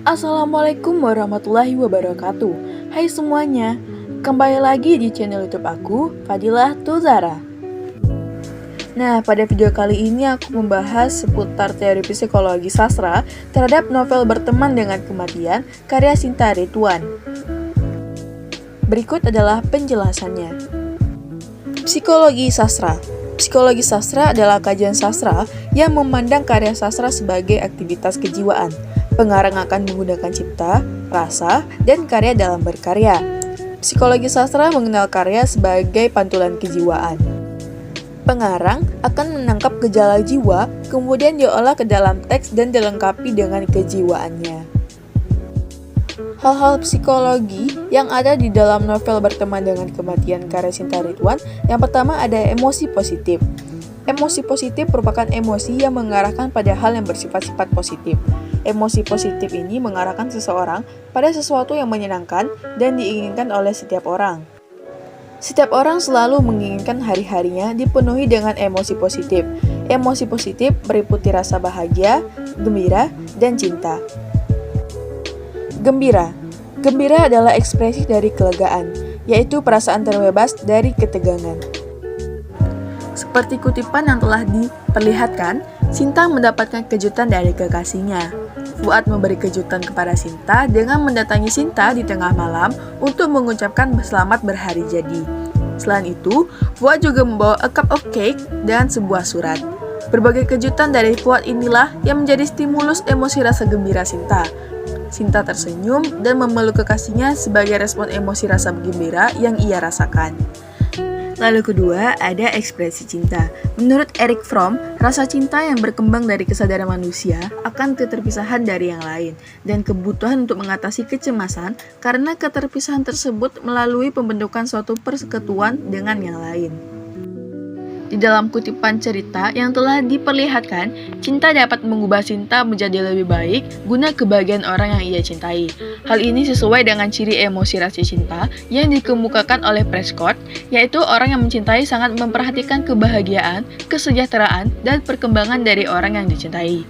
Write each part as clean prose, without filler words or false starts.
Assalamualaikum warahmatullahi wabarakatuh. Hai semuanya, kembali lagi di channel YouTube aku, Fadilah Tuzara. Nah, pada video kali ini aku membahas seputar teori psikologi sastra terhadap novel Berteman dengan Kematian karya Sinta Ridwan. Berikut adalah penjelasannya. Psikologi sastra. Psikologi sastra adalah kajian sastra yang memandang karya sastra sebagai aktivitas kejiwaan. Pengarang akan menggunakan cipta, rasa, dan karya dalam berkarya. Psikologi sastra mengenal karya sebagai pantulan kejiwaan. Pengarang akan menangkap gejala jiwa, kemudian diolah ke dalam teks dan dilengkapi dengan kejiwaannya. Hal-hal psikologi yang ada di dalam novel Berteman dengan Kematian karya Sinta Ridwan, yang pertama ada emosi positif. Emosi positif merupakan emosi yang mengarahkan pada hal yang bersifat-sifat positif. Emosi positif ini mengarahkan seseorang pada sesuatu yang menyenangkan dan diinginkan oleh setiap orang. Setiap orang selalu menginginkan hari-harinya dipenuhi dengan emosi positif. Emosi positif meliputi rasa bahagia, gembira, dan cinta. Gembira. Gembira adalah ekspresi dari kelegaan, yaitu perasaan terbebas dari ketegangan. Seperti kutipan yang telah diperlihatkan, Sinta mendapatkan kejutan dari kekasihnya. Fuad memberi kejutan kepada Sinta dengan mendatangi Sinta di tengah malam untuk mengucapkan selamat berhari jadi. Selain itu, Fuad juga membawa a cup of cake dan sebuah surat. Berbagai kejutan dari Fuad inilah yang menjadi stimulus emosi rasa gembira Sinta. Sinta tersenyum dan memeluk kekasihnya sebagai respon emosi rasa gembira yang ia rasakan. Lalu kedua, ada ekspresi cinta. Menurut Erich Fromm, rasa cinta yang berkembang dari kesadaran manusia akan keterpisahan dari yang lain dan kebutuhan untuk mengatasi kecemasan karena keterpisahan tersebut melalui pembentukan suatu persekutuan dengan yang lain. Di dalam kutipan cerita yang telah diperlihatkan, cinta dapat mengubah Sinta menjadi lebih baik guna kebahagiaan orang yang ia cintai. Hal ini sesuai dengan ciri emosi rasa cinta yang dikemukakan oleh Prescott, yaitu orang yang mencintai sangat memperhatikan kebahagiaan, kesejahteraan, dan perkembangan dari orang yang dicintai.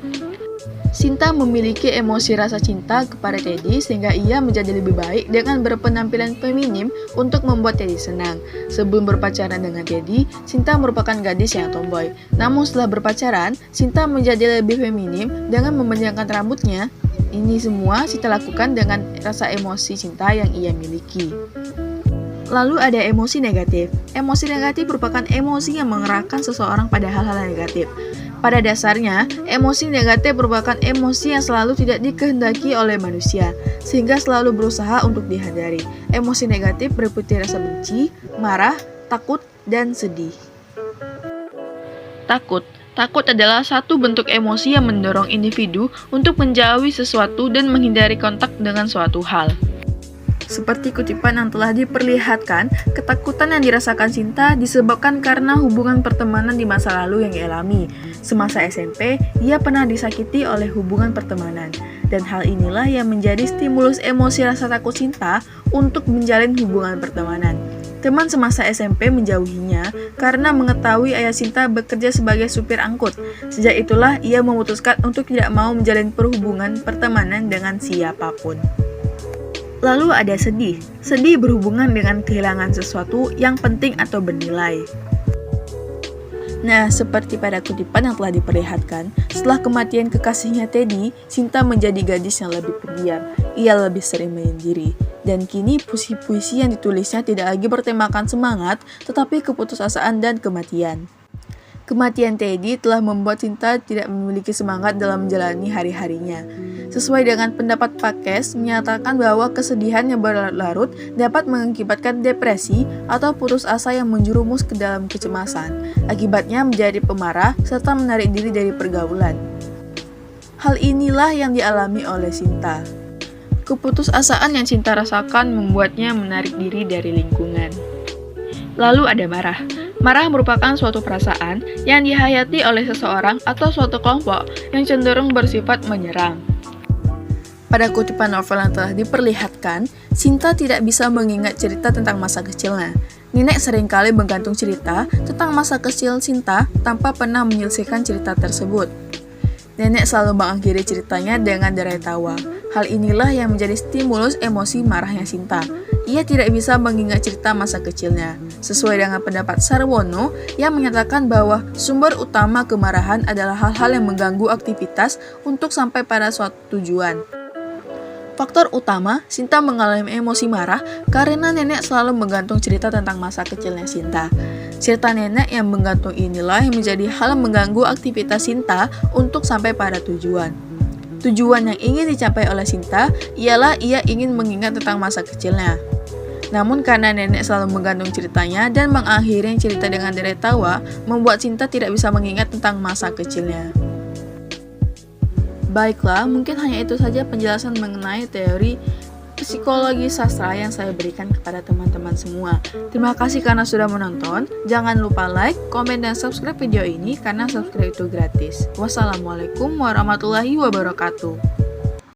Sinta memiliki emosi rasa cinta kepada Teddy sehingga ia menjadi lebih baik dengan berpenampilan feminim untuk membuat Teddy senang. Sebelum berpacaran dengan Teddy, Sinta merupakan gadis yang tomboy. Namun setelah berpacaran, Sinta menjadi lebih feminim dengan memanjangkan rambutnya. Ini semua Sinta lakukan dengan rasa emosi cinta yang ia miliki. Lalu ada emosi negatif. Emosi negatif merupakan emosi yang mengerahkan seseorang pada hal-hal negatif. Pada dasarnya, emosi negatif merupakan emosi yang selalu tidak dikehendaki oleh manusia, sehingga selalu berusaha untuk dihindari. Emosi negatif meliputi rasa benci, marah, takut, dan sedih. Takut. Takut adalah satu bentuk emosi yang mendorong individu untuk menjauhi sesuatu dan menghindari kontak dengan suatu hal. Seperti kutipan yang telah diperlihatkan, ketakutan yang dirasakan Sinta disebabkan karena hubungan pertemanan di masa lalu yang dialami. Semasa SMP, ia pernah disakiti oleh hubungan pertemanan. Dan hal inilah yang menjadi stimulus emosi rasa takut Sinta untuk menjalin hubungan pertemanan. Teman semasa SMP menjauhinya karena mengetahui ayah Sinta bekerja sebagai supir angkut. Sejak itulah ia memutuskan untuk tidak mau menjalin perhubungan pertemanan dengan siapapun. Lalu ada sedih. Sedih berhubungan dengan kehilangan sesuatu yang penting atau bernilai. Nah, seperti pada kutipan yang telah diperlihatkan, setelah kematian kekasihnya Teddy, Sinta menjadi gadis yang lebih pendiam. Ia lebih sering menyendiri. Dan kini puisi-puisi yang ditulisnya tidak lagi bertemakan semangat, tetapi keputusasaan dan kematian. Kematian Teddy telah membuat Sinta tidak memiliki semangat dalam menjalani hari-harinya. Sesuai dengan pendapat Pakes, menyatakan bahwa kesedihan yang berlarut-larut dapat mengakibatkan depresi atau putus asa yang menjerumus ke dalam kecemasan. Akibatnya menjadi pemarah serta menarik diri dari pergaulan. Hal inilah yang dialami oleh Sinta. Keputusasaan yang Sinta rasakan membuatnya menarik diri dari lingkungan. Lalu ada marah. Marah merupakan suatu perasaan yang dihayati oleh seseorang atau suatu kelompok yang cenderung bersifat menyerang. Pada kutipan novel yang telah diperlihatkan, Sinta tidak bisa mengingat cerita tentang masa kecilnya. Nenek seringkali menggantung cerita tentang masa kecil Sinta tanpa pernah menyelesaikan cerita tersebut. Nenek selalu mengakhiri ceritanya dengan derai tawa. Hal inilah yang menjadi stimulus emosi marahnya Sinta. Ia tidak bisa mengingat cerita masa kecilnya. Sesuai dengan pendapat Sarwono yang menyatakan bahwa sumber utama kemarahan adalah hal-hal yang mengganggu aktivitas untuk sampai pada suatu tujuan. Faktor utama Sinta mengalami emosi marah karena nenek selalu menggantung cerita tentang masa kecilnya Sinta. Cerita nenek yang menggantung inilah yang menjadi hal yang mengganggu aktivitas Sinta untuk sampai pada tujuan. Tujuan yang ingin dicapai oleh Sinta ialah ia ingin mengingat tentang masa kecilnya. Namun karena nenek selalu menggantung ceritanya dan mengakhiri cerita dengan derai tawa, membuat Sinta tidak bisa mengingat tentang masa kecilnya. Baiklah, mungkin hanya itu saja penjelasan mengenai teori psikologi sastra yang saya berikan kepada teman-teman semua. Terima kasih karena sudah menonton. Jangan lupa like, komen, dan subscribe video ini karena subscribe itu gratis. Wassalamualaikum warahmatullahi wabarakatuh.